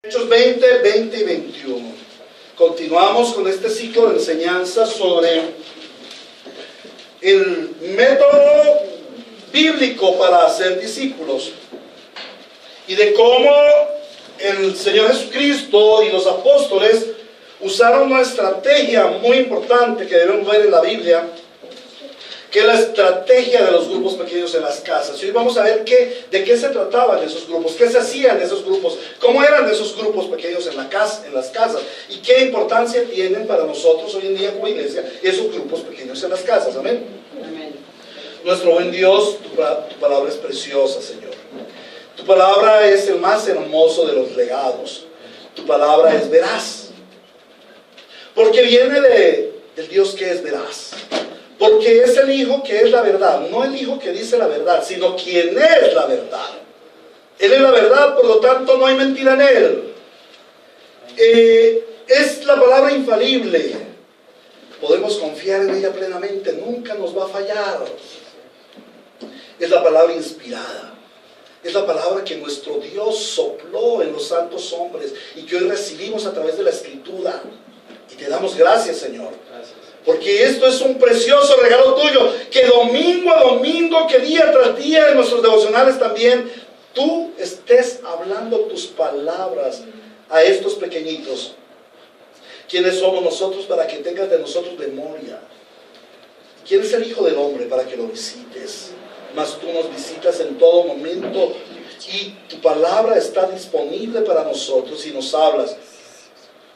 Hechos 20, 20 y 21. Continuamos con este ciclo de enseñanza sobre el método bíblico para hacer discípulos y de cómo el Señor Jesucristo y los apóstoles usaron una estrategia muy importante que debemos ver en la Biblia, que es la estrategia de los grupos pequeños en las casas. Y hoy vamos a ver de qué se trataban esos grupos, qué se hacían esos grupos, cómo eran esos grupos pequeños en las casas y qué importancia tienen para nosotros hoy en día como iglesia esos grupos pequeños en las casas. Amén. Amén. Nuestro buen Dios, tu palabra es preciosa, Señor. Tu palabra es el más hermoso de los legados. Tu palabra es veraz, porque viene del Dios que es veraz. Porque es el Hijo que es la verdad, no el Hijo que dice la verdad, sino quien es la verdad. Él es la verdad, por lo tanto no hay mentira en Él. Es la palabra infalible. Podemos confiar en ella plenamente, nunca nos va a fallar. Es la palabra inspirada. Es la palabra que nuestro Dios sopló en los santos hombres y que hoy recibimos a través de la Escritura. Y te damos gracias, Señor. Gracias. Porque esto es un precioso regalo tuyo, que domingo a domingo, que día tras día en nuestros devocionales también, tú estés hablando tus palabras a estos pequeñitos. ¿Quiénes somos nosotros para que tengas de nosotros memoria? ¿Quién es el Hijo del Hombre para que lo visites? Mas tú nos visitas en todo momento y tu palabra está disponible para nosotros y nos hablas.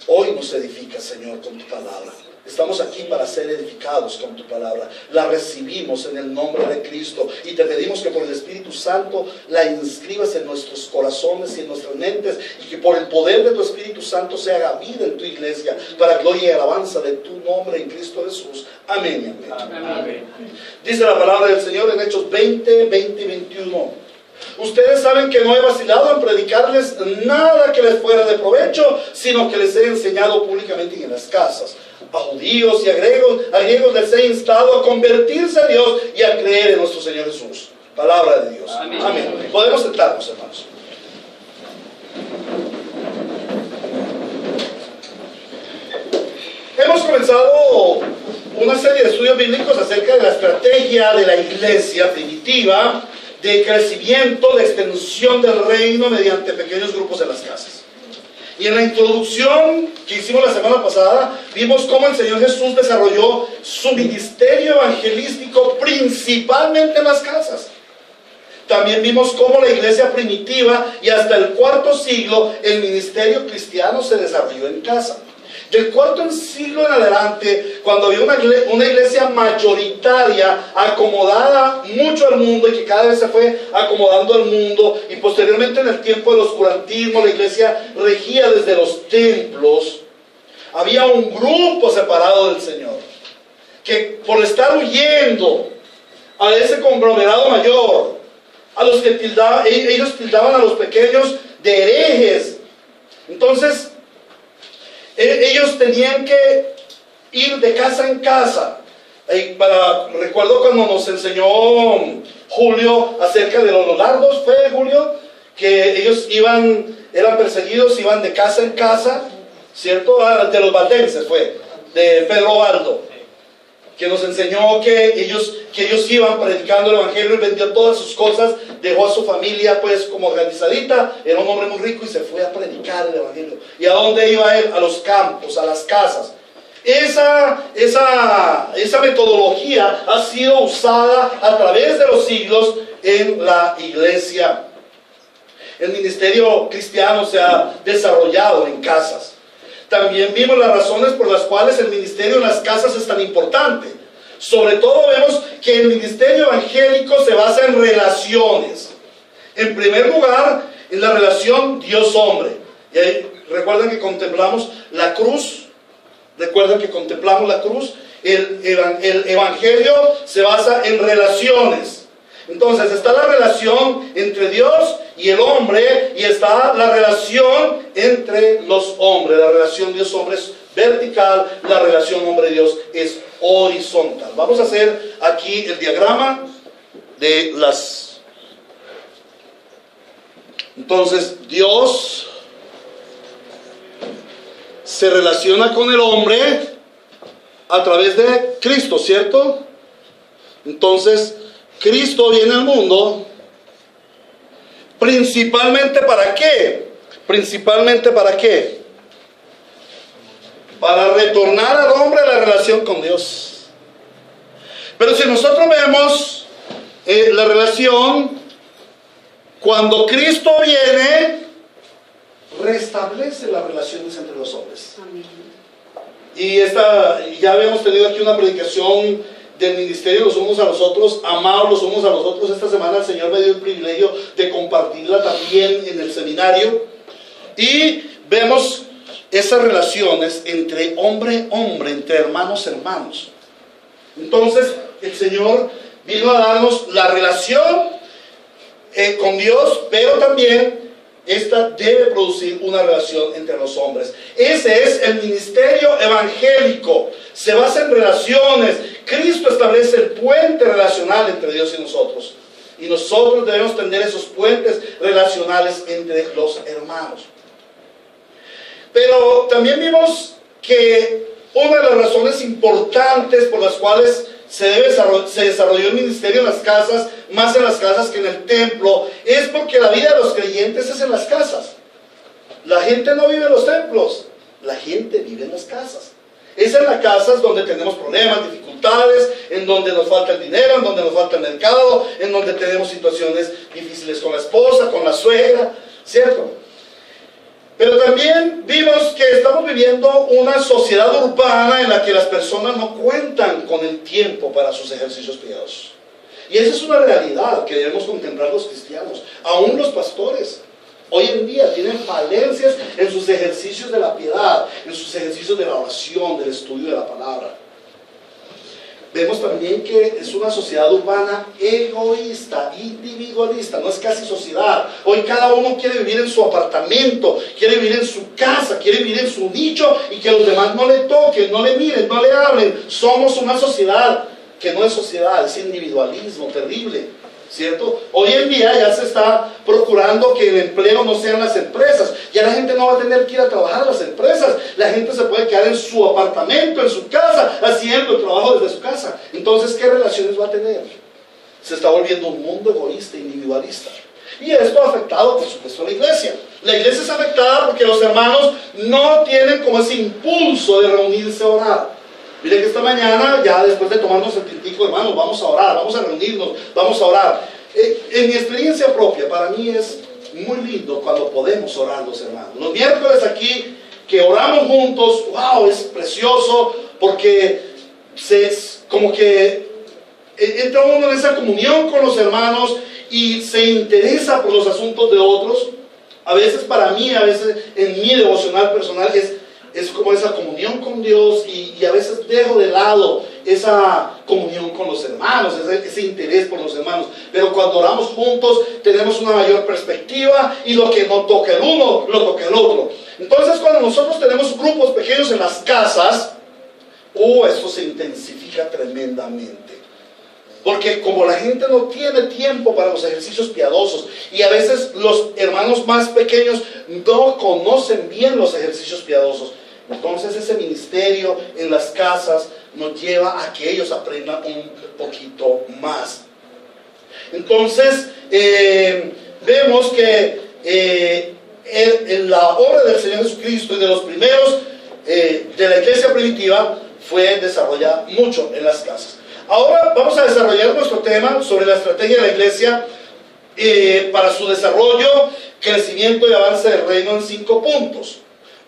Hoy nos edificas, Señor, con tu palabra. Estamos aquí para ser edificados con tu palabra. La recibimos en el nombre de Cristo y te pedimos que por el Espíritu Santo la inscribas en nuestros corazones y en nuestras mentes y que por el poder de tu Espíritu Santo se haga vida en tu iglesia para gloria y alabanza de tu nombre en Cristo Jesús. Amén. Amén. Amén. Dice la palabra del Señor en Hechos 20, 20 y 21. Ustedes saben que no he vacilado en predicarles nada que les fuera de provecho, sino que les he enseñado públicamente en las casas. A judíos y a griegos les he instado a convertirse a Dios y a creer en nuestro Señor Jesús. Palabra de Dios. Amén. Amén. Podemos sentarnos, hermanos. Hemos comenzado una serie de estudios bíblicos acerca de la estrategia de la iglesia primitiva de crecimiento, de extensión del reino mediante pequeños grupos en las casas. Y en la introducción que hicimos la semana pasada, vimos cómo el Señor Jesús desarrolló su ministerio evangelístico principalmente en las casas. También vimos cómo la iglesia primitiva y hasta el cuarto siglo el ministerio cristiano se desarrolló en casa. Del cuarto siglo en adelante, cuando había una iglesia mayoritaria acomodada mucho al mundo y que cada vez se fue acomodando al mundo, y posteriormente en el tiempo del oscurantismo la iglesia regía desde los templos, había un grupo separado del Señor que por estar huyendo a ese conglomerado mayor, a los que ellos tildaban a los pequeños de herejes. Entonces ellos tenían que ir de casa en casa. Recuerdo cuando nos enseñó Julio acerca de los lardos, fue Julio, que ellos eran perseguidos, iban de casa en casa, ¿cierto? De los valdenses fue, de Pedro Baldo, que nos enseñó que ellos iban predicando el evangelio y vendió todas sus cosas, dejó a su familia pues como organizadita, era un hombre muy rico y se fue a predicar el evangelio. ¿Y a dónde iba él? A los campos, a las casas. Esa metodología ha sido usada a través de los siglos en la iglesia. El ministerio cristiano se ha desarrollado en casas. También vimos las razones por las cuales el ministerio en las casas es tan importante. Sobre todo vemos que el ministerio evangélico se basa en relaciones. En primer lugar, en la relación Dios-hombre. Y ahí, recuerden que contemplamos la cruz. El evangelio se basa en relaciones. Entonces está la relación entre Dios y el hombre, y está la relación entre los hombres. La relación Dios-hombre es vertical, la relación hombre-Dios es horizontal. Vamos a hacer aquí el diagrama de las... Entonces, Dios se relaciona con el hombre a través de Cristo, ¿cierto? Entonces, Cristo viene al mundo principalmente ¿para qué? Principalmente ¿para qué? Para retornar al hombre a la relación con Dios. Pero si nosotros vemos la relación, cuando Cristo viene, restablece las relaciones entre los hombres. Amén. Y ya habíamos tenido aquí una predicación del ministerio los unos a los otros, amados los unos a los otros. Esta semana el Señor me dio el privilegio de compartirla también en el seminario. Y vemos esas relaciones entre hombre, entre hermanos. Entonces el Señor vino a darnos la relación con Dios, pero también esta debe producir una relación entre los hombres. Ese es el ministerio evangélico. Se basa en relaciones. Cristo establece el puente relacional entre Dios y nosotros. Y nosotros debemos tender esos puentes relacionales entre los hermanos. Pero también vimos que una de las razones importantes por las cuales se desarrolló el ministerio en las casas, más en las casas que en el templo, es porque la vida de los creyentes es en las casas. La gente no vive en los templos, la gente vive en las casas. Es en las casas donde tenemos problemas, dificultades, en donde nos falta el dinero, en donde nos falta el mercado, en donde tenemos situaciones difíciles con la esposa, con la suegra, ¿cierto? Pero también vimos que estamos viviendo una sociedad urbana en la que las personas no cuentan con el tiempo para sus ejercicios piadosos. Y esa es una realidad que debemos contemplar los cristianos, aún los pastores. Hoy en día tienen falencias en sus ejercicios de la piedad, en sus ejercicios de la oración, del estudio de la palabra. Vemos también que es una sociedad urbana egoísta, individualista, no es casi sociedad. Hoy cada uno quiere vivir en su apartamento, quiere vivir en su casa, quiere vivir en su nicho y que los demás no le toquen, no le miren, no le hablen. Somos una sociedad que no es sociedad, es individualismo terrible, ¿cierto? Hoy en día ya se está procurando que el empleo no sean las empresas. Ya la gente no va a tener que ir a trabajar a las empresas. La gente se puede quedar en su apartamento, en su casa, haciendo el trabajo desde su casa. Entonces, ¿qué relaciones va a tener? Se está volviendo un mundo egoísta, individualista. Y esto ha afectado, por supuesto, a la iglesia. La iglesia es afectada porque los hermanos no tienen como ese impulso de reunirse a orar. Mire que esta mañana, ya después de tomarnos el tintico, hermanos, vamos a orar, vamos a reunirnos, vamos a orar. En mi experiencia propia, para mí es muy lindo cuando podemos orar los hermanos. Los miércoles aquí, que oramos juntos, wow, es precioso, porque como que entra uno en esa comunión con los hermanos y se interesa por los asuntos de otros. A veces para mí, a veces en mi devocional personal es como esa comunión con Dios y a veces dejo de lado esa comunión con los hermanos, ese interés por los hermanos. Pero cuando oramos juntos tenemos una mayor perspectiva y lo que no toca el uno, lo toca el otro. Entonces cuando nosotros tenemos grupos pequeños en las casas, esto se intensifica tremendamente. Porque como la gente no tiene tiempo para los ejercicios piadosos y a veces los hermanos más pequeños no conocen bien los ejercicios piadosos, entonces ese ministerio en las casas nos lleva a que ellos aprendan un poquito más. Entonces vemos que en la obra del Señor Jesucristo y de los primeros de la iglesia primitiva fue desarrollada mucho en las casas. Ahora vamos a desarrollar nuestro tema sobre la estrategia de la iglesia para su desarrollo, crecimiento y avance del reino en 5 puntos.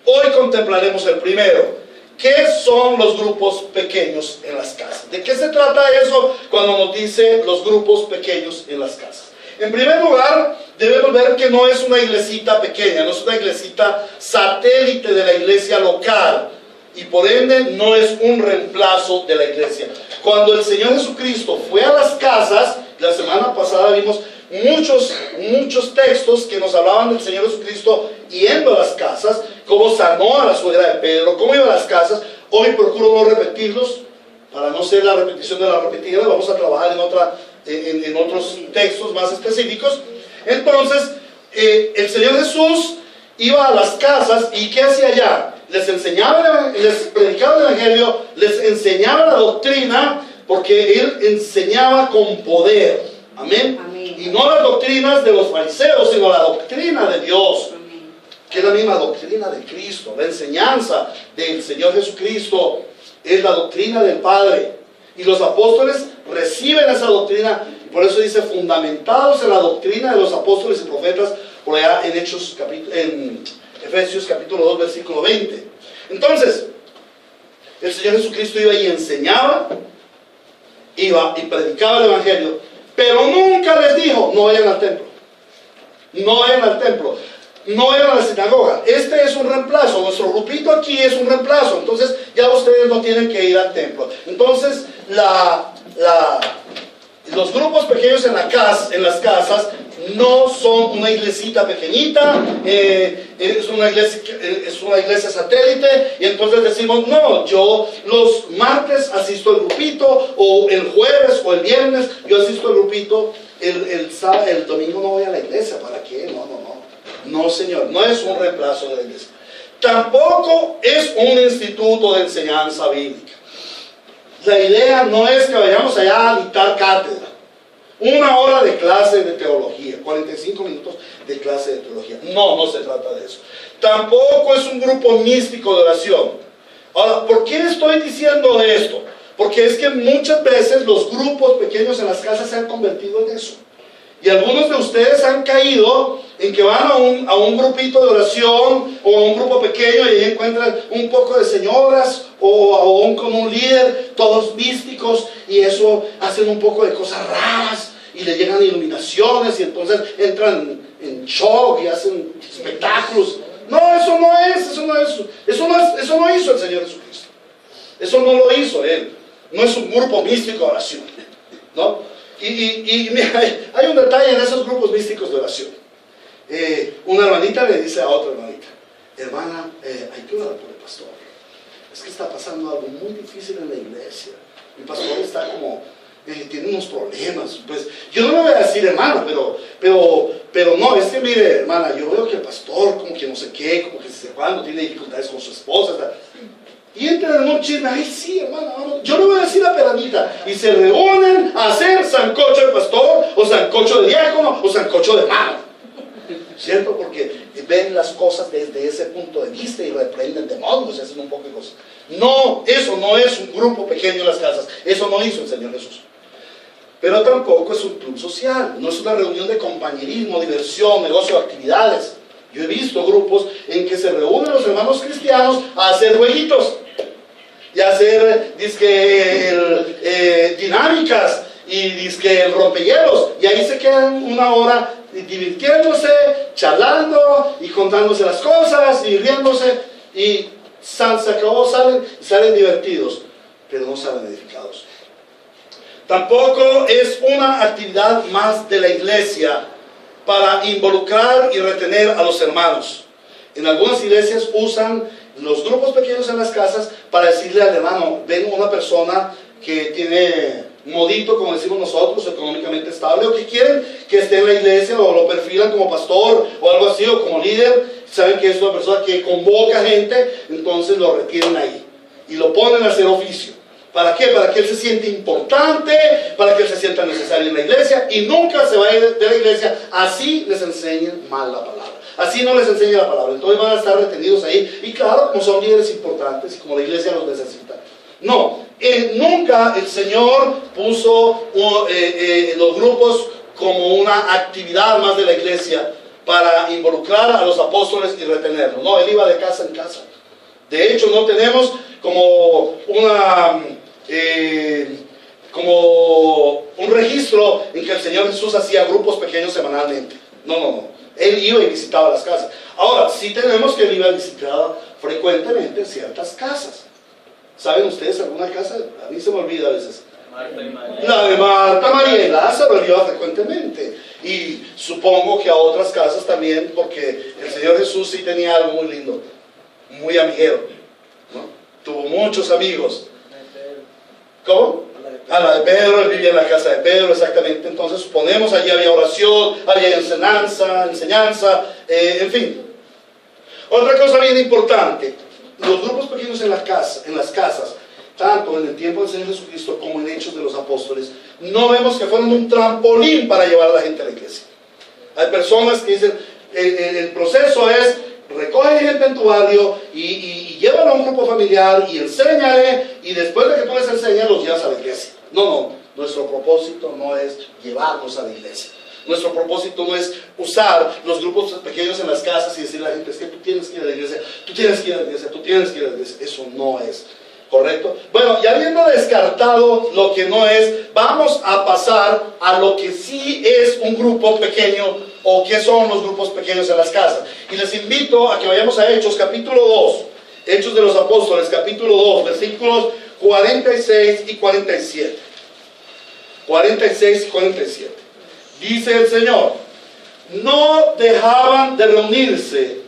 Hoy contemplaremos el primero. ¿Qué son los grupos pequeños en las casas? ¿De qué se trata eso cuando nos dice los grupos pequeños en las casas? En primer lugar, debemos ver que no es una iglesita pequeña, no es una iglesita satélite de la iglesia local. Y por ende no es un reemplazo de la iglesia. Cuando el Señor Jesucristo fue a las casas, la semana pasada vimos muchos textos que nos hablaban del Señor Jesucristo yendo a las casas, cómo sanó a la suegra de Pedro, cómo iba a las casas. Hoy procuro no repetirlos, para no ser la repetición de la repetida. Vamos a trabajar en otros textos más específicos. Entonces, el Señor Jesús iba a las casas, ¿y qué hacía allá? les enseñaba, les predicaba el Evangelio, les enseñaba la doctrina, porque él enseñaba con poder. Amén. Amén. Y no las doctrinas de los fariseos, sino la doctrina de Dios, Amén. que es la misma doctrina de Cristo. La enseñanza del Señor Jesucristo es la doctrina del Padre. Y los apóstoles reciben esa doctrina, y por eso dice, fundamentados en la doctrina de los apóstoles y profetas, por allá en en Efesios capítulo 2, versículo 20. Entonces, el Señor Jesucristo iba y enseñaba, iba y predicaba el Evangelio, pero nunca les dijo, no vayan al templo, no vayan al templo, no vayan a la sinagoga. Este es un reemplazo, nuestro grupito aquí es un reemplazo, entonces ya ustedes no tienen que ir al templo. Entonces, los grupos pequeños en las casas no son una iglesita pequeñita, es una iglesia satélite, y entonces decimos, no, yo los martes asisto al grupito, o el jueves o el viernes yo asisto al grupito, el domingo no voy a la iglesia. ¿Para qué? No, Señor, no es un reemplazo de la iglesia. Tampoco es un instituto de enseñanza bíblica. La idea no es que vayamos allá a dictar cátedra. 1 hora de clase de teología, 45 minutos de clase de teología. No se trata de eso. Tampoco es un grupo místico de oración. Ahora, ¿por qué estoy diciendo esto? Porque es que muchas veces los grupos pequeños en las casas se han convertido en eso. Y algunos de ustedes han caído en que van a un grupito de oración o a un grupo pequeño y ahí encuentran un poco de señoras o con un líder, todos místicos, y eso hacen un poco de cosas raras y le llegan iluminaciones y entonces entran en shock y hacen espectáculos. No, eso no hizo el Señor Jesucristo. Eso no lo hizo Él. No es un grupo místico de oración, ¿no? Y mira, hay un detalle en esos grupos místicos de oración. Una hermanita le dice a otra hermanita, hermana, hay que orar por el pastor. Es que está pasando algo muy difícil en la iglesia. Mi pastor está como, tiene unos problemas. Pues yo no le voy a decir, hermana, pero no, es que mire, hermana, yo veo que el pastor como que no sé qué, como que se cuando tiene dificultades con su esposa, tal. Y entran en un chisme, ay sí, hermana, vamos. Yo le voy a decir a Peranita, y se reúnen a hacer sancocho de pastor, o sancocho de diácono, o sancocho de hermano. ¿Cierto? Porque ven las cosas desde ese punto de vista y reprenden demonios y hacen un poco de cosas. No, eso no es un grupo pequeño en las casas. Eso no hizo el Señor Jesús. Pero tampoco es un club social. No es una reunión de compañerismo, diversión, negocio, actividades. Yo he visto grupos en que se reúnen los hermanos cristianos a hacer jueguitos y a hacer dinámicas y el rompehielos, y ahí se quedan 1 hora divirtiéndose, charlando y contándose las cosas y riéndose, y se acabó, salen divertidos, pero no salen edificados. Tampoco es una actividad más de la iglesia para involucrar y retener a los hermanos. En algunas iglesias usan los grupos pequeños en las casas para decirle al hermano, ven una persona que tiene modito, como decimos nosotros, económicamente estable, o que quieren que esté en la iglesia, o lo perfilan como pastor o algo así, o como líder. Saben que es una persona que convoca gente, entonces lo retienen ahí y lo ponen a hacer oficio. ¿Para qué? Para que él se siente importante, para que él se sienta necesario en la iglesia y nunca se vaya de la iglesia. Así les enseñan mal la palabra. Así no les enseña la palabra. Entonces van a estar retenidos ahí. Y claro, como son líderes importantes y como la iglesia los necesita. No, nunca el Señor puso los grupos como una actividad más de la iglesia para involucrar a los apóstoles y retenerlos. No, Él iba de casa en casa. De hecho, no tenemos como un registro en que el Señor Jesús hacía grupos pequeños semanalmente. No. Él iba y visitaba las casas. Ahora, sí tenemos que Él iba y visitaba frecuentemente ciertas casas. ¿Saben ustedes alguna casa? A mí se me olvida a veces. La de Marta, María y Lázaro, Él iba frecuentemente. Y supongo que a otras casas también, porque el Señor Jesús sí tenía algo muy lindo, muy amiguero, ¿no? Tuvo muchos amigos. ¿Cómo? A la de Pedro, él vivía en la casa de Pedro, exactamente. Entonces suponemos allí había oración, había enseñanza, en fin. Otra cosa bien importante, los grupos pequeños en las casas, tanto en el tiempo del Señor Jesucristo como en Hechos de los Apóstoles, no vemos que fueron un trampolín para llevar a la gente a la iglesia. Hay personas que dicen, el proceso es, recoge gente en tu barrio y llévalo a un grupo familiar y enséñale, y después de que tú les enseñas, los llevas a la iglesia. No, nuestro propósito no es llevarlos a la iglesia. Nuestro propósito no es usar los grupos pequeños en las casas y decirle a la gente, es que tú tienes que ir a la iglesia, tú tienes que ir a la iglesia, tú tienes que ir a la iglesia. Eso no es correcto. Bueno, y habiendo descartado lo que no es, vamos a pasar a lo que sí es un grupo pequeño, o qué son los grupos pequeños en las casas. Y les invito a que vayamos a Hechos capítulo 2, Hechos de los Apóstoles capítulo 2, versículos 46 y 47. 46 y 47. Dice el Señor, no dejaban de reunirse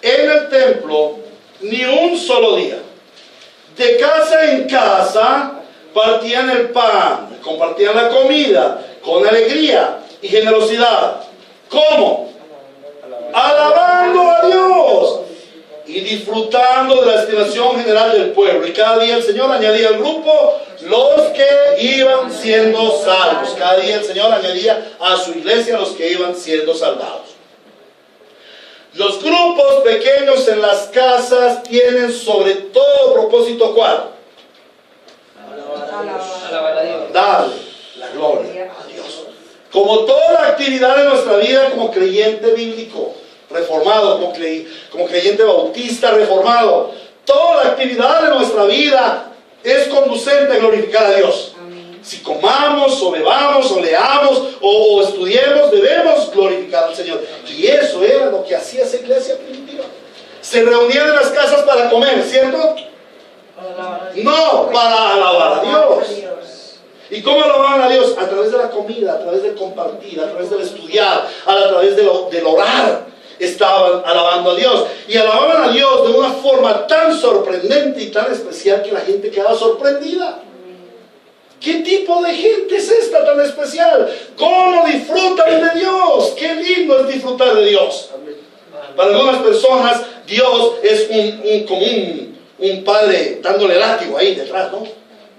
en el templo ni un solo día. De casa en casa partían el pan, compartían la comida con alegría y generosidad. ¿Cómo? Alabando a Dios y disfrutando de la estimación general del pueblo. Y cada día el Señor añadía al grupo los que iban siendo salvos. Cada día el Señor añadía a su iglesia los que iban siendo salvados. Los grupos pequeños en las casas tienen sobre todo propósito, ¿cuál? Alabar a Dios. Darle la gloria a Dios. Como toda la actividad de nuestra vida como creyente bíblico reformado, como creyente bautista reformado, toda la actividad de nuestra vida es conducente a glorificar a Dios. Si comamos o bebamos o leamos o estudiemos, debemos glorificar al Señor. Y eso era lo que hacía esa iglesia primitiva. Se reunían en las casas para comer, ¿cierto? No, para alabar a Dios. ¿Y cómo alababan a Dios? A través de la comida, a través del compartir, a través del estudiar, a través del orar. Estaban alabando a Dios. Y alababan a Dios de una forma tan sorprendente y tan especial que la gente quedaba sorprendida. ¿Qué tipo de gente es esta tan especial? ¿Cómo disfrutan de Dios? Qué lindo es disfrutar de Dios. Para algunas personas, Dios es como un padre dándole látigo ahí detrás, ¿no?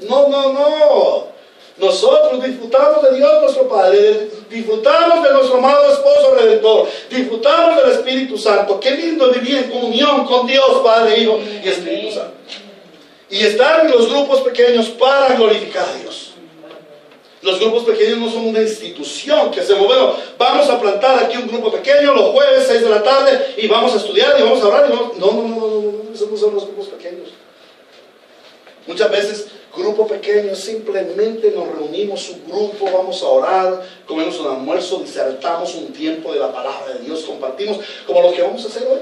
No. Nosotros disfrutamos de Dios nuestro Padre, disfrutamos de nuestro amado esposo redentor, disfrutamos del Espíritu Santo. Qué lindo vivir en comunión con Dios, Padre, Hijo y Espíritu Santo. Y estar en los grupos pequeños para glorificar a Dios. Los grupos pequeños no son una institución que hacemos, bueno, vamos a plantar aquí un grupo pequeño los jueves 6 de la tarde y vamos a estudiar y vamos a orar. No, esos no son los grupos pequeños. Muchas veces, grupo pequeño, simplemente nos reunimos un grupo, vamos a orar, comemos un almuerzo, disertamos un tiempo de la palabra de Dios, compartimos, como lo que vamos a hacer hoy,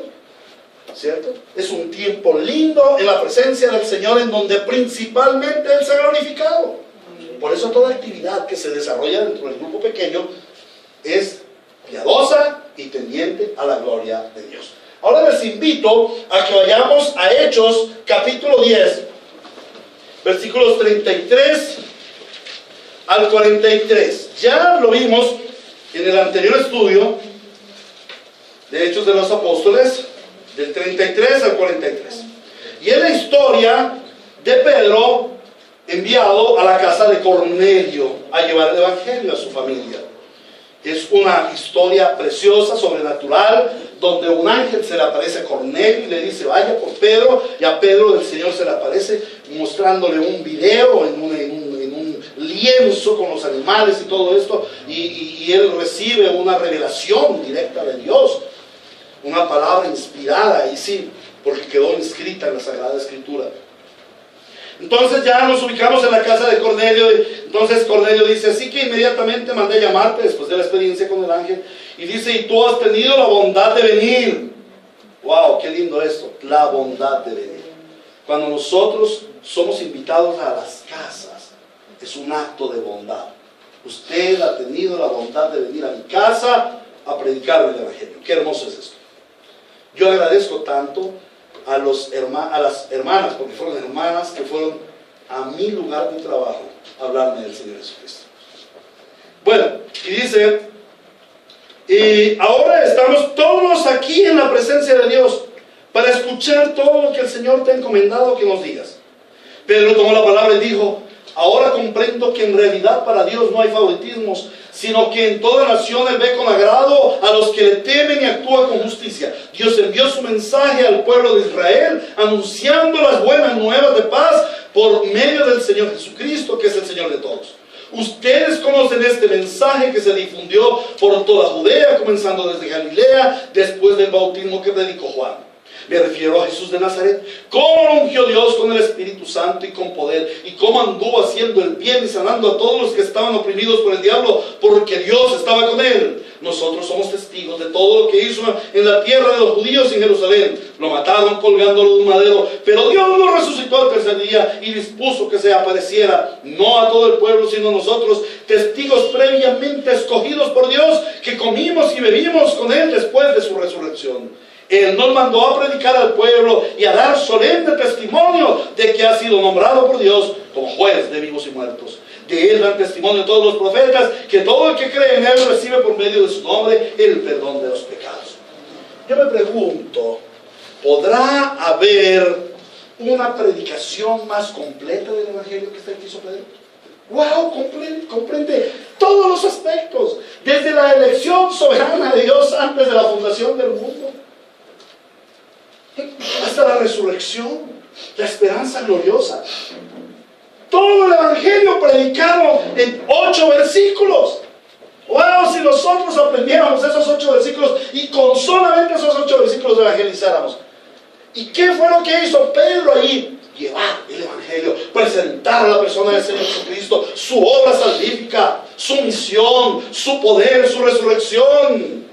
¿cierto? Es un tiempo lindo en la presencia del Señor, en donde principalmente Él se ha glorificado. Por eso toda actividad que se desarrolla dentro del grupo pequeño es piadosa y tendiente a la gloria de Dios. Ahora les invito a que vayamos a Hechos capítulo 10, versículos 33 al 43. Ya lo vimos en el anterior estudio de Hechos de los Apóstoles, del 33 al 43. Y es la historia de Pedro enviado a la casa de Cornelio a llevar el evangelio a su familia. Es una historia preciosa, sobrenatural, donde un ángel se le aparece a Cornelio y le dice, vaya por Pedro, y a Pedro el Señor se le aparece mostrándole un video en un lienzo con los animales y todo esto, y él recibe una revelación directa de Dios, una palabra inspirada, y sí, porque quedó inscrita en la Sagrada Escritura. Entonces ya nos ubicamos en la casa de Cornelio. Entonces Cornelio dice, así que inmediatamente mandé a llamarte después de la experiencia con el ángel. Y dice, y tú has tenido la bondad de venir. Wow, qué lindo esto, la bondad de venir. Cuando nosotros somos invitados a las casas, es un acto de bondad. Usted ha tenido la bondad de venir a mi casa a predicar el evangelio. Qué hermoso es esto. Yo agradezco tanto a las hermanas, porque fueron hermanas que fueron a mi lugar de trabajo a hablarme del Señor Jesucristo. Bueno, y dice, y ahora estamos todos aquí en la presencia de Dios para escuchar todo lo que el Señor te ha encomendado que nos digas. Pedro tomó la palabra y dijo: ahora comprendo que en realidad para Dios no hay favoritismos, sino que en toda nación Él ve con agrado a los que le temen y actúa con justicia. Dios envió su mensaje al pueblo de Israel, anunciando las buenas nuevas de paz por medio del Señor Jesucristo, que es el Señor de todos. Ustedes conocen este mensaje que se difundió por toda Judea, comenzando desde Galilea, después del bautismo que predicó Juan. Me refiero a Jesús de Nazaret, cómo lo ungió Dios con el Espíritu Santo y con poder, y cómo anduvo haciendo el bien y sanando a todos los que estaban oprimidos por el diablo, porque Dios estaba con él. Nosotros somos testigos de todo lo que hizo en la tierra de los judíos y en Jerusalén. Lo mataron colgándolo de un madero, pero Dios lo resucitó al tercer día y dispuso que se apareciera, no a todo el pueblo, sino a nosotros, testigos previamente escogidos por Dios, que comimos y bebimos con él después de su resurrección. Él nos mandó a predicar al pueblo y a dar solemne testimonio de que ha sido nombrado por Dios como juez de vivos y muertos. De Él dan testimonio todos los profetas, que todo el que cree en Él recibe por medio de su nombre el perdón de los pecados. Yo me pregunto, ¿podrá haber una predicación más completa del Evangelio que este hizo Pedro? ¡Wow! Comprende todos los aspectos, desde la elección soberana de Dios antes de la fundación del mundo, hasta la resurrección, la esperanza gloriosa. Todo el Evangelio predicado en 8 versículos. Wow, si nosotros aprendiéramos esos 8 versículos y con solamente esos 8 versículos evangelizáramos. ¿Y qué fue lo que hizo Pedro allí? Llevar el Evangelio, presentar a la persona del Señor Jesucristo, su obra salvífica, su misión, su poder, su resurrección,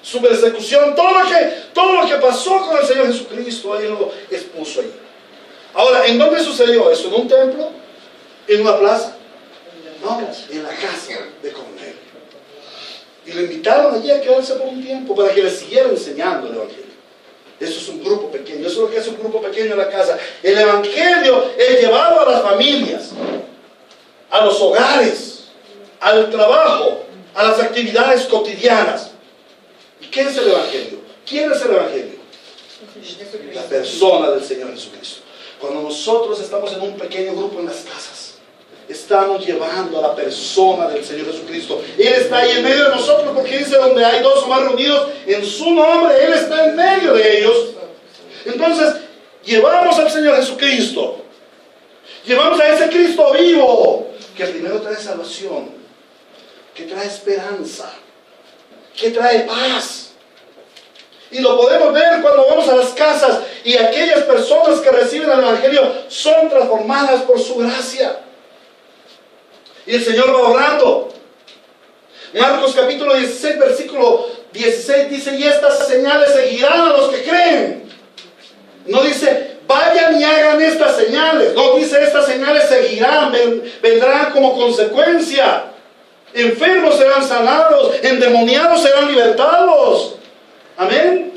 su persecución, todo lo que pasó con el Señor Jesucristo, Él lo expuso ahí. Ahora, ¿en dónde sucedió eso? ¿En un templo? ¿En una plaza? No, en la casa de Cornelio. Y lo invitaron allí a quedarse por un tiempo para que le siguiera enseñando el Evangelio. Eso es un grupo pequeño, eso es lo que es un grupo pequeño en la casa. El Evangelio es llevado a las familias, a los hogares, al trabajo, a las actividades cotidianas. ¿Y qué es el Evangelio? ¿Quién es el Evangelio? La persona del Señor Jesucristo. Cuando nosotros estamos en un pequeño grupo en las casas, estamos llevando a la persona del Señor Jesucristo. Él está ahí en medio de nosotros, porque dice: donde hay 2 o más reunidos en su nombre, Él está en medio de ellos. Entonces, llevamos al Señor Jesucristo. Llevamos a ese Cristo vivo, que primero trae salvación, que trae esperanza, que trae paz. Y lo podemos ver cuando vamos a las casas y aquellas personas que reciben el Evangelio son transformadas por su gracia. Y el Señor va orando. Marcos capítulo 16, versículo 16 dice: y estas señales seguirán a los que creen. No dice: vayan y hagan estas señales. No, dice: estas señales seguirán, vendrán como consecuencia. Enfermos serán sanados, endemoniados serán libertados. Amén.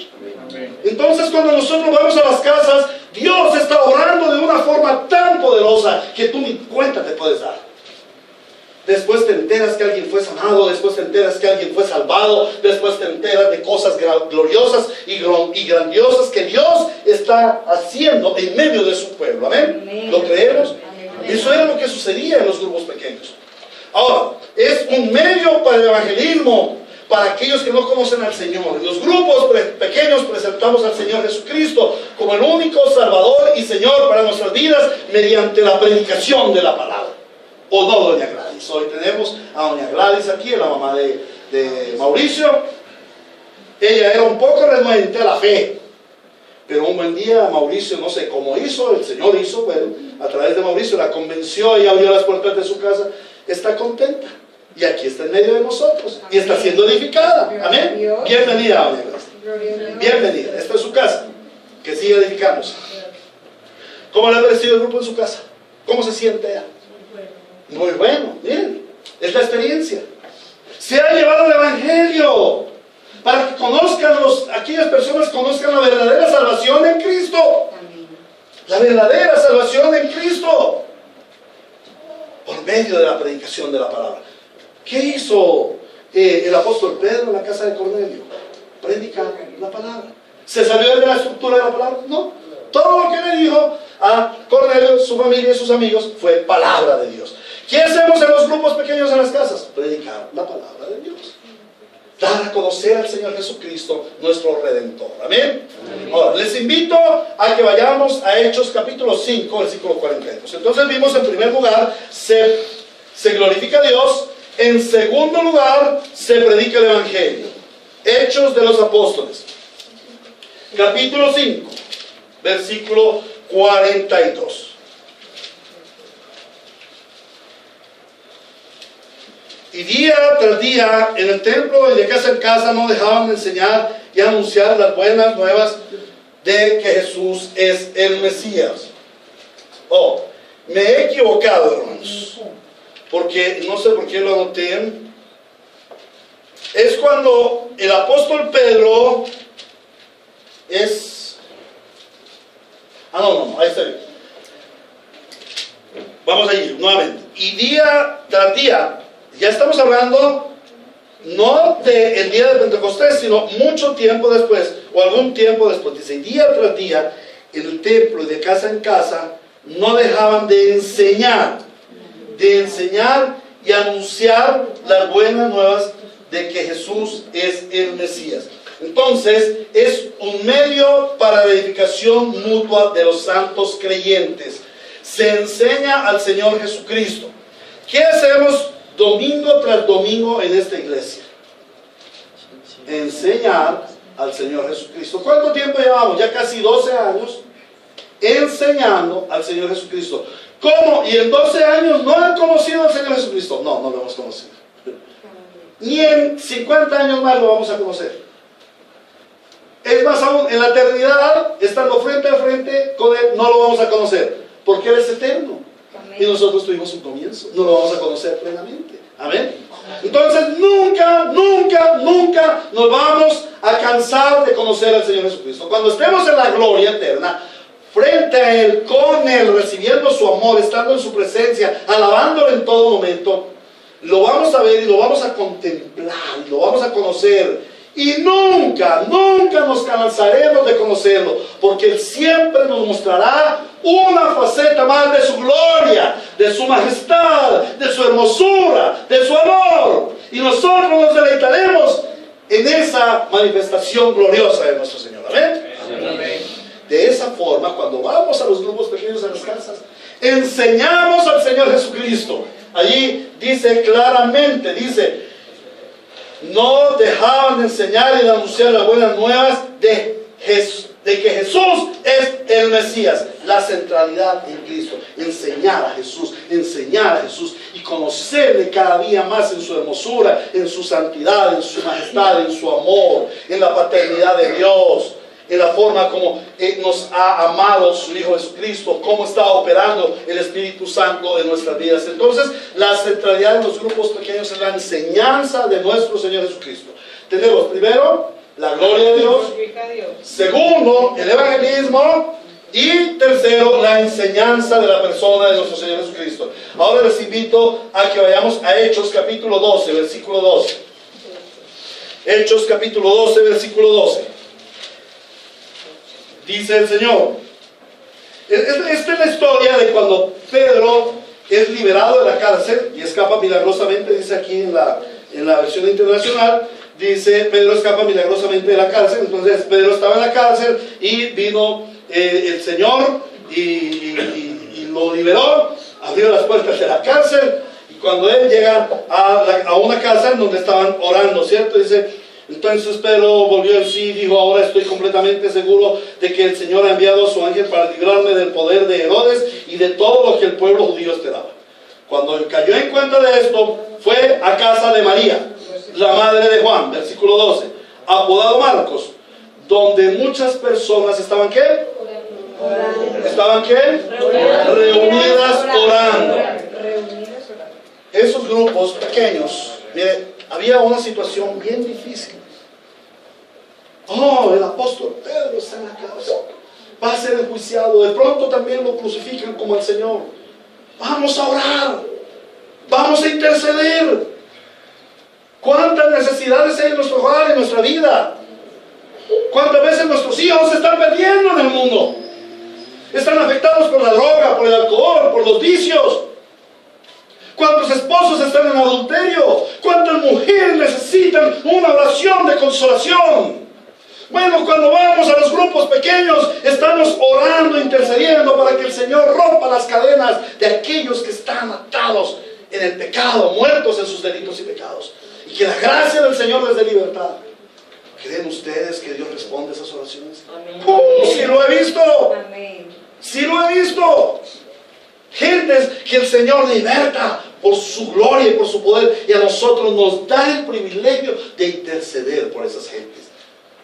Entonces, cuando nosotros vamos a las casas, Dios está obrando de una forma tan poderosa que tú ni cuenta te puedes dar. Después te enteras que alguien fue sanado, después te enteras que alguien fue salvado, después te enteras de cosas gloriosas y grandiosas que Dios está haciendo en medio de su pueblo. Amén. ¿Lo creemos? Eso era lo que sucedía en los grupos pequeños. Ahora, es un medio para el evangelismo, para aquellos que no conocen al Señor. En los grupos pequeños presentamos al Señor Jesucristo como el único Salvador y Señor para nuestras vidas mediante la predicación de la palabra. ¿O no, doña Gladys? Hoy tenemos a doña Gladys aquí, la mamá de Mauricio. Ella era un poco renuente a la fe, pero un buen día Mauricio, no sé cómo hizo, el Señor hizo, bueno, a través de Mauricio la convenció y abrió las puertas de su casa. Está contenta. Y aquí está en medio de nosotros. Y está siendo edificada. Amén. Bienvenida, doña Gladys. Bienvenida. Esta es su casa. Que siga edificándose. ¿Cómo le ha parecido el grupo en su casa? ¿Cómo se siente ella? Muy bueno. Miren, es la experiencia. Se ha llevado el Evangelio para que conozcan aquellas personas conozcan la verdadera salvación en Cristo. La verdadera salvación en Cristo. Por medio de la predicación de la palabra. ¿Qué hizo el apóstol Pedro en la casa de Cornelio? Predicar la la palabra. ¿Se salió de la estructura de la palabra? No. Todo lo que le dijo a Cornelio, su familia y sus amigos fue palabra de Dios. ¿Qué hacemos en los grupos pequeños en las casas? Predicar la palabra de Dios. Dar a conocer al Señor Jesucristo, nuestro Redentor. Amén. Ahora, les invito a que vayamos a Hechos capítulo 5, versículo 42. Entonces vimos en primer lugar, se glorifica a Dios. En segundo lugar, se predica el Evangelio. Hechos de los Apóstoles. Capítulo 5, versículo 42. Y día tras día en el templo y de casa en casa no dejaban de enseñar y anunciar las buenas nuevas de que Jesús es el Mesías. Oh, me he equivocado, hermanos, porque no sé por qué lo anoté. Es cuando el apóstol Pedro es... no, ahí está bien. Vamos a ir nuevamente. Y día tras día, ya estamos hablando no del día de Pentecostés, sino mucho tiempo después, o algún tiempo después. Dice, día tras día, en el templo y de casa en casa, no dejaban de enseñar y anunciar las buenas nuevas de que Jesús es el Mesías. Entonces, es un medio para la edificación mutua de los santos creyentes. Se enseña al Señor Jesucristo. ¿Qué hacemos domingo tras domingo en esta iglesia? Enseñar al Señor Jesucristo. ¿Cuánto tiempo llevamos? Ya casi 12 años enseñando al Señor Jesucristo. ¿Cómo? ¿Y en 12 años no han conocido al Señor Jesucristo? No, no lo hemos conocido. Ni en 50 años más lo vamos a conocer. Es más aún, en la eternidad, estando frente a frente con Él, no lo vamos a conocer, porque Él es eterno. Y nosotros tuvimos un comienzo, no lo vamos a conocer plenamente. Amén. Entonces nunca nos vamos a cansar de conocer al Señor Jesucristo. Cuando estemos en la gloria eterna, frente a Él, con Él, recibiendo su amor, estando en su presencia, alabándolo en todo momento, lo vamos a ver y lo vamos a contemplar y lo vamos a conocer. Y nunca nos cansaremos de conocerlo, porque Él siempre nos mostrará una faceta más de su gloria, de su majestad, de su hermosura, de su amor. Y nosotros nos deleitaremos en esa manifestación gloriosa de nuestro Señor. ¿Amén? Amén. De esa forma, cuando vamos a los grupos pequeños en las casas, enseñamos al Señor Jesucristo. Allí dice claramente, no dejaban de enseñar y de anunciar las buenas nuevas de que Jesús es el Mesías. La centralidad en Cristo. Enseñar a Jesús y conocerle cada día más en su hermosura, en su santidad, en su majestad, en su amor, en la paternidad de Dios, en la forma como nos ha amado su Hijo Jesucristo, cómo está operando el Espíritu Santo en nuestras vidas. Entonces, la centralidad de los grupos pequeños es la enseñanza de nuestro Señor Jesucristo. Tenemos primero la gloria de Dios, segundo el evangelismo y tercero la enseñanza de la persona de nuestro Señor Jesucristo. Ahora les invito a que vayamos a Hechos capítulo 12, versículo 12. Hechos capítulo 12, versículo 12. Dice el Señor. Esta es la historia de cuando Pedro es liberado de la cárcel y escapa milagrosamente. Dice aquí en la versión internacional, dice Pedro escapa milagrosamente de la cárcel. Entonces Pedro estaba en la cárcel y vino el Señor y lo liberó, abrió las puertas de la cárcel. Y cuando él llega a una casa en donde estaban orando, ¿cierto? Dice, entonces Pedro volvió en sí y dijo, ahora estoy completamente seguro de que el Señor ha enviado a su ángel para librarme del poder de Herodes y de todo lo que el pueblo judío esperaba. Cuando cayó en cuenta de esto, fue a casa de María, la madre de Juan, versículo 12, apodado Marcos, donde muchas personas estaban ¿qué? ¿Estaban qué? Reunidas orando. Esos grupos pequeños, miren, había una situación bien difícil. Oh, el apóstol Pedro está en la cárcel, va a ser enjuiciado, de pronto también lo crucifican como al Señor. Vamos a orar, vamos a interceder. ¿Cuántas necesidades hay en nuestro hogar, en nuestra vida? ¿Cuántas veces nuestros hijos se están perdiendo en el mundo? Están afectados por la droga, por el alcohol, por los vicios. ¿Cuántos esposos están en adulterio? ¿Cuántas mujeres necesitan una oración de consolación? Bueno, cuando vamos a los grupos pequeños, estamos orando, intercediendo para que el Señor rompa las cadenas de aquellos que están atados en el pecado, muertos en sus delitos y pecados. Y que la gracia del Señor les dé libertad. ¿Creen ustedes que Dios responde a esas oraciones? Amén. ¡Sí lo he visto! Amén. ¡Sí lo he visto! Gentes que el Señor liberta por su gloria y por su poder, y a nosotros nos da el privilegio de interceder por esas gentes,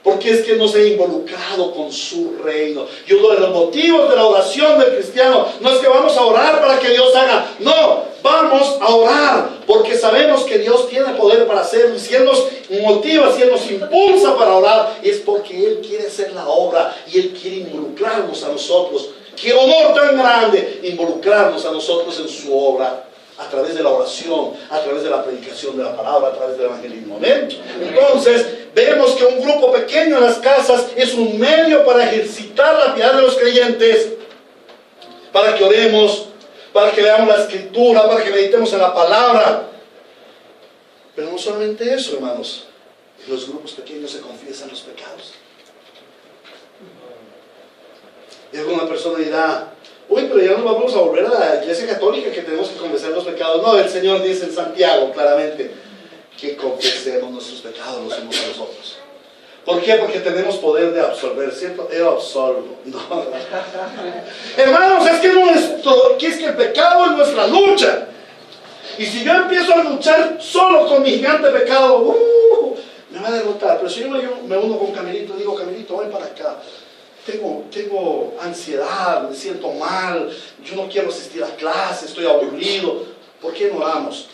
porque es que nos he involucrado con su reino. Y uno de los motivos de la oración del cristiano no es que vamos a orar para que Dios haga, no, vamos a orar porque sabemos que Dios tiene poder para hacerlo, y si Él nos motiva, si Él nos impulsa para orar, es porque Él quiere hacer la obra y Él quiere involucrarnos a nosotros. Qué honor tan grande involucrarnos a nosotros en su obra, a través de la oración, a través de la predicación de la palabra, a través del evangelismo. ¿Ven? Entonces, vemos que un grupo pequeño en las casas es un medio para ejercitar la piedad de los creyentes, para que oremos, para que leamos la escritura, para que meditemos en la palabra. Pero no solamente eso, hermanos. En los grupos pequeños se confiesan los pecados. Y alguna persona dirá, uy, pero ya nos vamos a volver a la iglesia católica que tenemos que confesar los pecados. No, el Señor dice en Santiago claramente que confesemos nuestros pecados los unos a los otros. ¿Por qué? Porque tenemos poder de absolver, ¿cierto? Yo absolvo. No. Hermanos, es que el pecado es nuestra lucha. Y si yo empiezo a luchar solo con mi gigante pecado, me va a derrotar. Pero si yo me uno con Camilito, digo, Camilito, ven para acá. Tengo ansiedad, me siento mal, yo no quiero asistir a clase, estoy aburrido. ¿Por qué no oramos?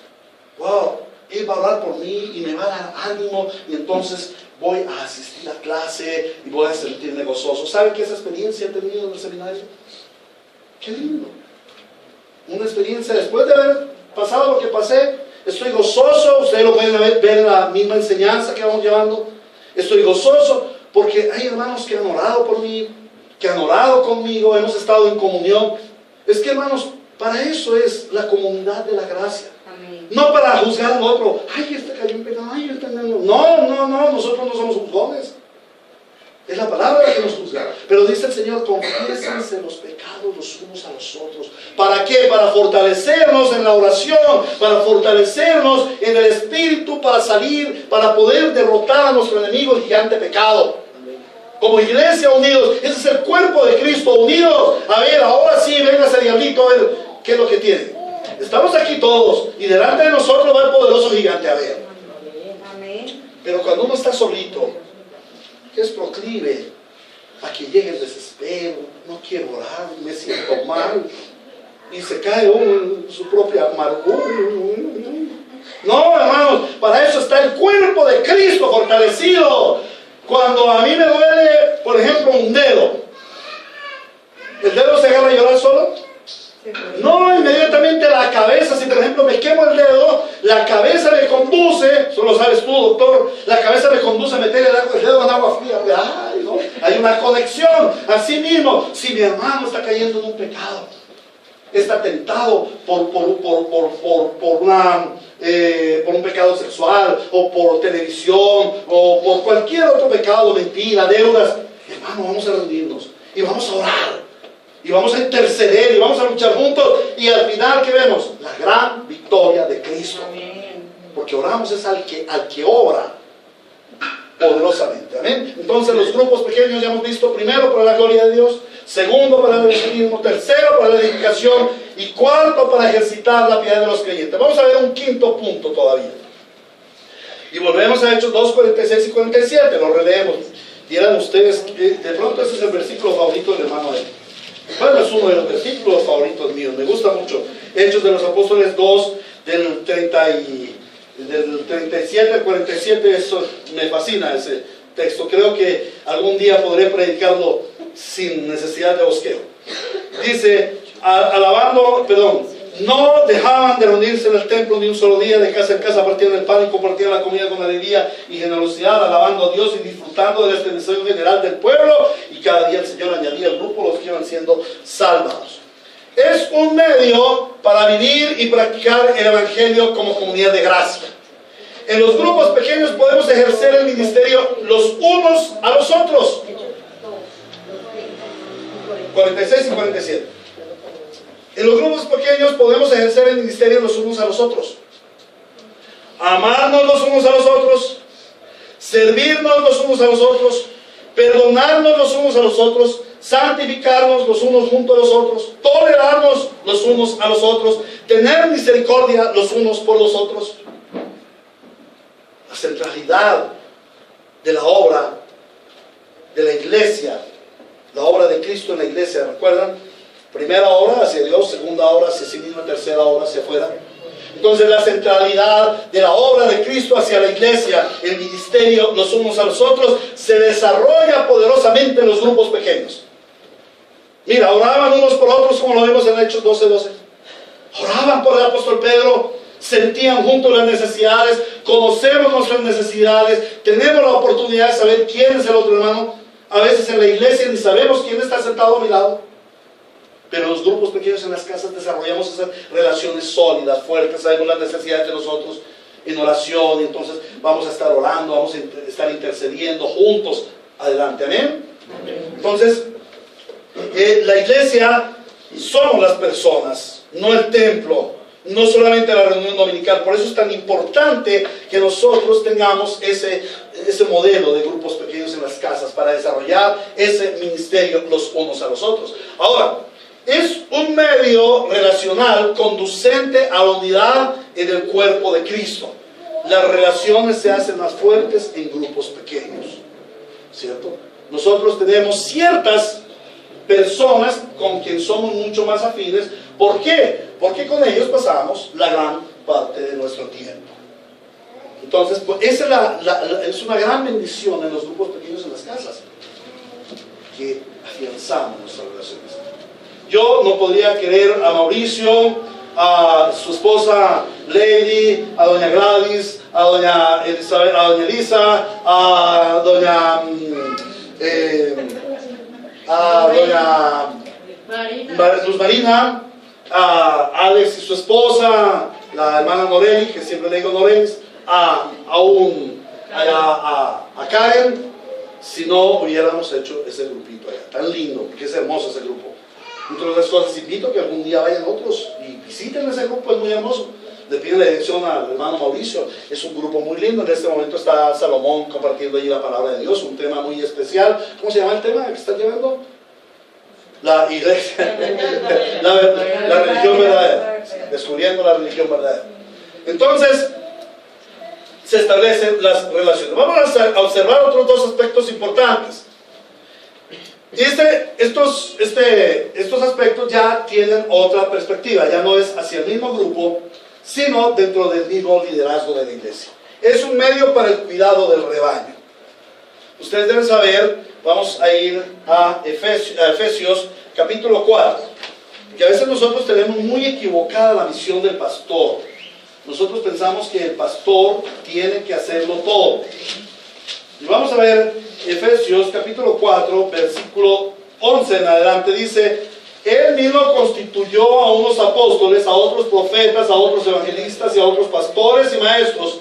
Wow, Él va a orar por mí y me va a dar ánimo, y entonces voy a asistir a clase y voy a sentirme gozoso. ¿Saben qué esa experiencia he tenido en el seminario? Qué lindo. Una experiencia después de haber pasado lo que pasé, estoy gozoso. Ustedes lo pueden ver en la misma enseñanza que vamos llevando. Estoy gozoso porque hay hermanos que han orado por mí, que han orado conmigo, hemos estado en comunión. Es que, hermanos, para eso es la comunidad de la gracia. Amén. No para juzgar al otro. Ay, este cayó en pecado, ay, este no, nosotros no somos juzgones. Es la palabra la que nos juzga. Pero dice el Señor, confiésense los pecados los unos a los otros. ¿Para qué? Para fortalecernos en la oración, para fortalecernos en el espíritu, para salir, para poder derrotar a nuestro enemigo, el gigante pecado. Como iglesia unidos, ese es el cuerpo de Cristo, unidos. A ver, ahora sí, venga ese diablito, a ver, ¿qué es lo que tiene? Estamos aquí todos, y delante de nosotros va el poderoso gigante, a ver. Amén. Pero cuando uno está solito, es proclive a que llegue el desespero, no quiero orar, me siento mal, y se cae uno en su propia amargura. No, hermanos, para eso está el cuerpo de Cristo fortalecido. Cuando a mí me duele, por ejemplo, un dedo, ¿el dedo se agarra a llorar solo? No, inmediatamente la cabeza. Si por ejemplo me quemo el dedo, la cabeza me conduce, eso lo sabes tú, doctor, la cabeza me conduce a meter el dedo en agua fría. Ay, ¿no? Hay una conexión. Así mismo, si mi hermano está cayendo en un pecado, está tentado por un pecado sexual, o por televisión, o por cualquier otro pecado, mentira, deudas, hermano, vamos a rendirnos y vamos a orar. Y vamos a interceder y vamos a luchar juntos. Y al final, ¿qué vemos? La gran victoria de Cristo. Amén. Porque oramos es al que obra poderosamente. Amén. Entonces los grupos pequeños ya hemos visto: primero, para la gloria de Dios; segundo, para el evangelismo; tercero, para la edificación; y cuarto, para ejercitar la piedad de los creyentes. Vamos a ver un quinto punto todavía. Y volvemos a Hechos 2, 46 y 47. Lo releemos. Dirán ustedes, de pronto ese es el versículo favorito del hermano de él. Bueno, es uno de los versículos favoritos míos, me gusta mucho. Hechos de los Apóstoles 2, del 37 al 47, eso me fascina ese texto. Creo que algún día podré predicarlo sin necesidad de bosqueo. Dice, no dejaban de reunirse en el templo ni un solo día, de casa en casa partían el pan y compartían la comida con alegría y generosidad, alabando a Dios y disfrutando de la bendición general del pueblo, y cada día el Señor añadía al grupo los que iban siendo salvados. Es un medio para vivir y practicar el Evangelio como comunidad de gracia. En los grupos pequeños podemos ejercer el ministerio los unos a los otros. 46 y 47. En los grupos pequeños podemos ejercer el ministerio los unos a los otros. Amarnos los unos a los otros, servirnos los unos a los otros, perdonarnos los unos a los otros, santificarnos los unos junto a los otros, tolerarnos los unos a los otros, tener misericordia los unos por los otros. La centralidad de la obra de la iglesia, la obra de Cristo en la iglesia, ¿recuerdan? Primera obra hacia Dios, segunda obra hacia sí mismo, tercera obra hacia afuera. Entonces la centralidad de la obra de Cristo hacia la iglesia, el ministerio los unos a los otros, se desarrolla poderosamente en los grupos pequeños. Mira, oraban unos por otros como lo vemos en Hechos 12:12. Oraban por el apóstol Pedro, sentían juntos las necesidades, conocemos nuestras necesidades, tenemos la oportunidad de saber quién es el otro hermano. A veces en la iglesia ni sabemos quién está sentado a mi lado. Pero en los grupos pequeños en las casas desarrollamos esas relaciones sólidas, fuertes, sabemos las necesidades de nosotros en oración, y entonces vamos a estar orando, vamos a estar intercediendo juntos. Adelante, amén. Entonces, la iglesia somos las personas, no el templo, no solamente la reunión dominical. Por eso es tan importante que nosotros tengamos ese modelo de grupos pequeños en las casas para desarrollar ese ministerio los unos a los otros. Ahora, es un medio relacional conducente a la unidad en el cuerpo de Cristo. Las relaciones se hacen más fuertes en grupos pequeños, ¿cierto? Nosotros tenemos ciertas personas con quien somos mucho más afines. ¿Por qué? Porque con ellos pasamos la gran parte de nuestro tiempo. Entonces, pues, esa es una gran bendición en los grupos pequeños en las casas, que afianzamos nuestras relaciones. Yo no podría querer a Mauricio, a su esposa Lady, a doña Gladys, a doña Elizabeth, a doña Elisa, a doña Luz Marina, a Alex y su esposa, la hermana Noreli, que siempre le digo Norelis, a Karen, si no hubiéramos hecho ese grupito allá, tan lindo, porque es hermoso ese grupo. Entre otras cosas, invito a que algún día vayan otros y visiten ese grupo, es muy hermoso. Le pido la dirección al hermano Mauricio, es un grupo muy lindo. En este momento está Salomón compartiendo allí la palabra de Dios, un tema muy especial. ¿Cómo se llama el tema que están llevando? La iglesia, la religión verdadera, descubriendo la religión verdadera. Entonces, se establecen las relaciones. Vamos a observar otros dos aspectos importantes. Estos aspectos ya tienen otra perspectiva, ya no es hacia el mismo grupo, sino dentro del mismo liderazgo de la iglesia. Es un medio para el cuidado del rebaño. Ustedes deben saber, vamos a ir a Efesios capítulo 4, que a veces nosotros tenemos muy equivocada la misión del pastor. Nosotros pensamos que el pastor tiene que hacerlo todo. Y vamos a ver Efesios capítulo 4, versículo 11 en adelante. Dice: Él mismo constituyó a unos apóstoles, a otros profetas, a otros evangelistas y a otros pastores y maestros.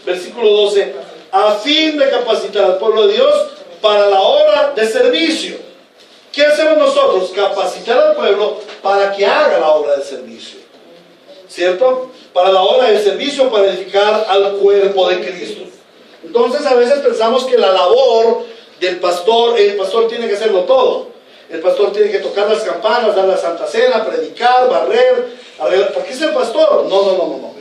Versículo 12: a fin de capacitar al pueblo de Dios para la obra de servicio. ¿Qué hacemos nosotros? Capacitar al pueblo para que haga la obra de servicio, ¿cierto? Para la obra de servicio, para edificar al cuerpo de Cristo. Entonces a veces pensamos que la labor del pastor, el pastor tiene que hacerlo todo. El pastor tiene que tocar las campanas, dar la Santa Cena, predicar, barrer, arreglar. ¿Por qué es el pastor? No.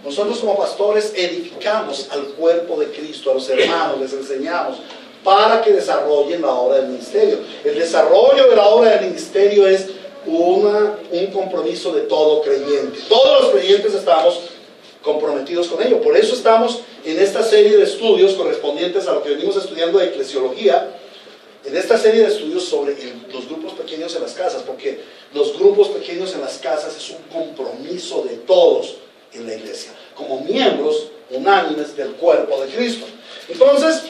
Nosotros como pastores edificamos al cuerpo de Cristo, a los hermanos, les enseñamos para que desarrollen la obra del ministerio. El desarrollo de la obra del ministerio es un compromiso de todo creyente. Todos los creyentes estamos comprometidos con ello. Por eso estamos en esta serie de estudios correspondientes a lo que venimos estudiando de eclesiología, en esta serie de estudios sobre los grupos pequeños en las casas, porque los grupos pequeños en las casas es un compromiso de todos en la iglesia, como miembros unánimes del cuerpo de Cristo. Entonces,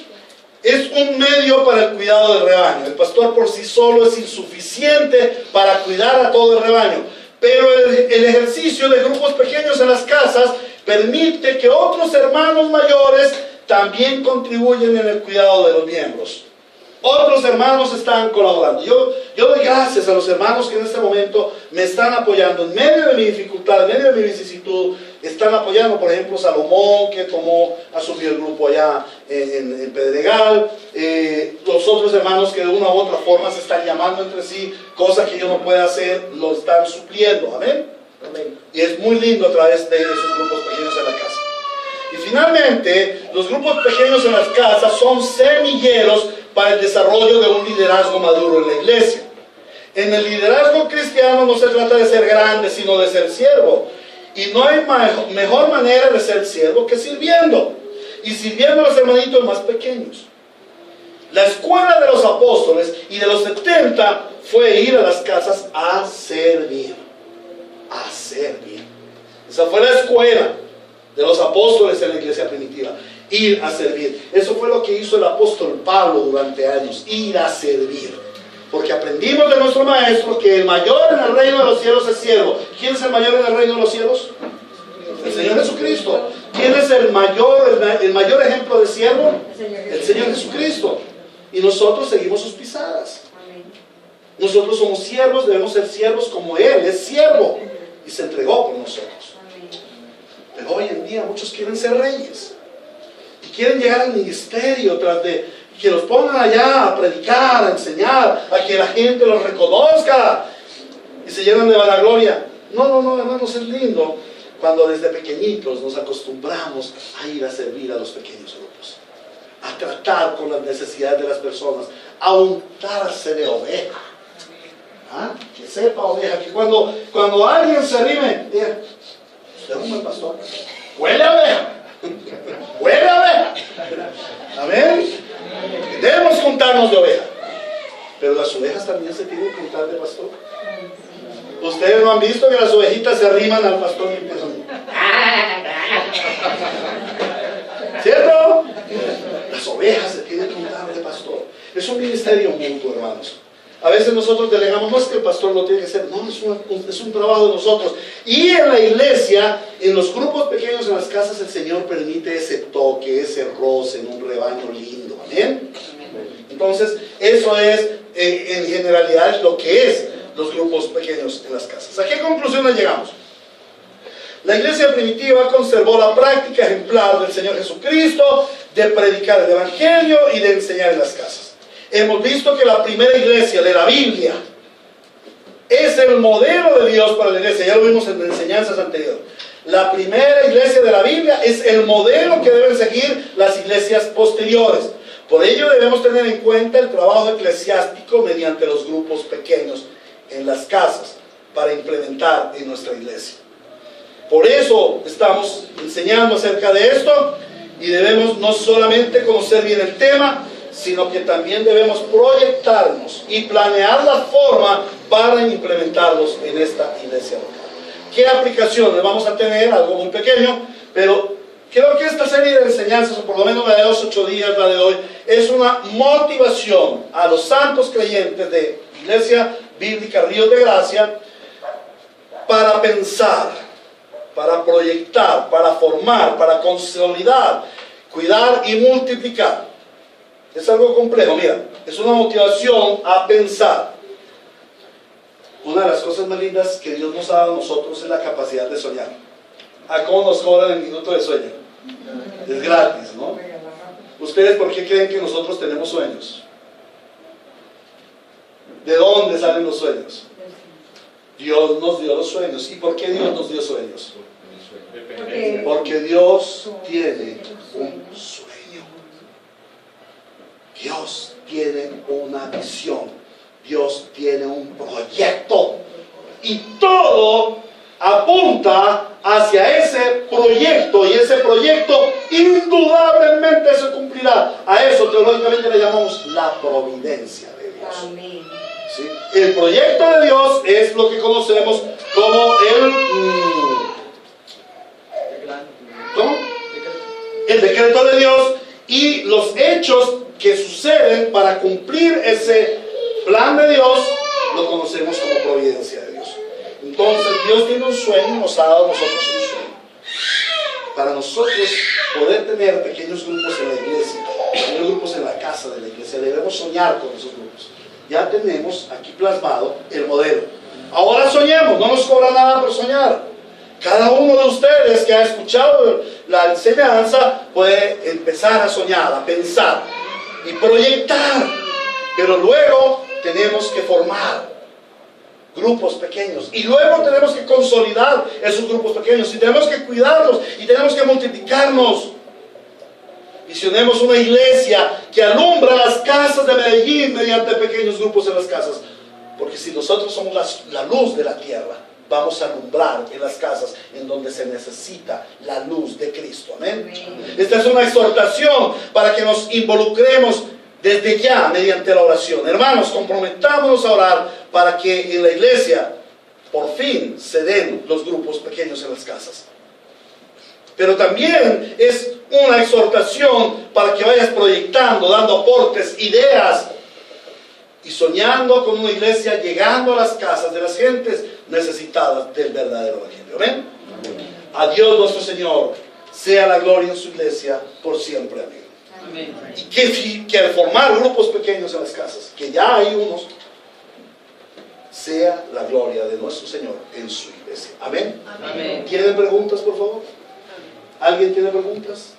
es un medio para el cuidado del rebaño. El pastor por sí solo es insuficiente para cuidar a todo el rebaño, pero el ejercicio de grupos pequeños en las casas permite que otros hermanos mayores también contribuyen en el cuidado de los miembros. Otros hermanos están colaborando. Yo doy gracias a los hermanos que en este momento me están apoyando en medio de mi dificultad, en medio de mi vicisitud. Están apoyando, por ejemplo, Salomón, que asumió el grupo allá en Pedregal. Los otros hermanos que de una u otra forma se están llamando entre sí, cosas que yo no puedo hacer, lo están supliendo. Amén. Amén. Y es muy lindo a través de esos grupos pequeños en la casa. Y finalmente, los grupos pequeños en las casas son semilleros para el desarrollo de un liderazgo maduro en la iglesia. En el liderazgo cristiano no se trata de ser grande, sino de ser siervo. Y no hay mejor manera de ser siervo que sirviendo. Y sirviendo a los hermanitos más pequeños. La escuela de los apóstoles y de los 70 fue ir a las casas a servir. A servir. Esa fue la escuela de los apóstoles en la iglesia primitiva. Ir a servir. Eso fue lo que hizo el apóstol Pablo durante años. Ir a servir. Porque aprendimos de nuestro maestro que el mayor en el reino de los cielos es siervo. ¿Quién es el mayor en el reino de los cielos? El Señor Jesucristo. ¿Quién es el mayor ejemplo de siervo? El Señor Jesucristo. Y nosotros seguimos sus pisadas. Nosotros somos siervos, debemos ser siervos como Él es siervo. Y se entregó por nosotros. Pero hoy en día muchos quieren ser reyes. Y quieren llegar al ministerio tras de que los pongan allá a predicar, a enseñar, a que la gente los reconozca. Y se llenan de vanagloria. No, hermanos, es lindo cuando desde pequeñitos nos acostumbramos a ir a servir a los pequeños grupos. A tratar con las necesidades de las personas. A untarse de oveja. ¿Ah? Que sepa oveja, que cuando alguien se arrime, diga, usted es un buen pastor. Huele a oveja. Huele a oveja. Amén. Debemos juntarnos de oveja. Pero las ovejas también se tienen que juntar de pastor. Ustedes no han visto que las ovejitas se arriman al pastor y empiezan. ¿Cierto? Las ovejas se tienen que juntar de pastor. Es un ministerio mutuo, hermanos. A veces nosotros delegamos, no es que el pastor lo tiene que hacer, no, es un trabajo de nosotros. Y en la iglesia, en los grupos pequeños, en las casas, el Señor permite ese toque, ese roce en un rebaño lindo. ¿Amén? Entonces, eso es, en generalidad, lo que es los grupos pequeños en las casas. ¿A qué conclusiones llegamos? La iglesia primitiva conservó la práctica ejemplar del Señor Jesucristo de predicar el evangelio y de enseñar en las casas. Hemos visto que la primera iglesia de la Biblia es el modelo de Dios para la iglesia. Ya lo vimos en enseñanzas anteriores. La primera iglesia de la Biblia es el modelo que deben seguir las iglesias posteriores. Por ello debemos tener en cuenta el trabajo eclesiástico mediante los grupos pequeños en las casas para implementar en nuestra iglesia. Por eso estamos enseñando acerca de esto y debemos no solamente conocer bien el tema, sino que también debemos proyectarnos y planear la forma para implementarlos en esta iglesia local. ¿Qué aplicaciones vamos a tener? Algo muy pequeño, pero creo que esta serie de enseñanzas, o por lo menos la de los 8 días, la de hoy, es una motivación a los santos creyentes de Iglesia Bíblica Ríos de Gracia para pensar, para proyectar, para formar, para consolidar, cuidar y multiplicar. Es algo complejo, mira, es una motivación a pensar. Una de las cosas más lindas que Dios nos ha dado a nosotros es la capacidad de soñar. ¿A cómo nos cobran el minuto de sueño? Es gratis, ¿no? ¿Ustedes por qué creen que nosotros tenemos sueños? ¿De dónde salen los sueños? Dios nos dio los sueños. ¿Y por qué Dios nos dio sueños? Porque Dios tiene un sueño. Dios tiene una visión. Dios tiene un proyecto. Y todo apunta hacia ese proyecto. Y ese proyecto indudablemente se cumplirá. A eso teológicamente le llamamos la providencia de Dios. Amén. ¿Sí? El proyecto de Dios es lo que conocemos como el decreto de Dios, y los hechos que suceden para cumplir ese plan de Dios lo conocemos como providencia de Dios. Entonces Dios tiene un sueño, nos ha dado a nosotros un sueño. Para nosotros poder tener pequeños grupos en la iglesia, pequeños grupos en la casa de la iglesia, debemos soñar con esos grupos. Ya tenemos aquí plasmado el modelo. Ahora soñemos, no nos cobra nada por soñar. Cada uno de ustedes que ha escuchado la enseñanza puede empezar a soñar, a pensar y proyectar. Pero luego tenemos que formar grupos pequeños y luego tenemos que consolidar esos grupos pequeños y tenemos que cuidarlos y tenemos que multiplicarnos. Visionemos una iglesia que alumbra las casas de Medellín mediante pequeños grupos en las casas, porque si nosotros somos la luz de la tierra, vamos a alumbrar en las casas en donde se necesita la luz de Cristo. Amén. Esta es una exhortación para que nos involucremos desde ya mediante la oración. Hermanos, comprometámonos a orar para que en la iglesia por fin se den los grupos pequeños en las casas. Pero también es una exhortación para que vayas proyectando, dando aportes, ideas y soñando con una iglesia, llegando a las casas de las gentes necesitadas del verdadero evangelio. ¿Amén? A Dios nuestro Señor sea la gloria en su iglesia por siempre. Amén. Amén. Y que al formar grupos pequeños en las casas, que ya hay unos, sea la gloria de nuestro Señor en su iglesia. Amén. Amén. ¿Tienen preguntas, por favor? ¿Alguien tiene preguntas?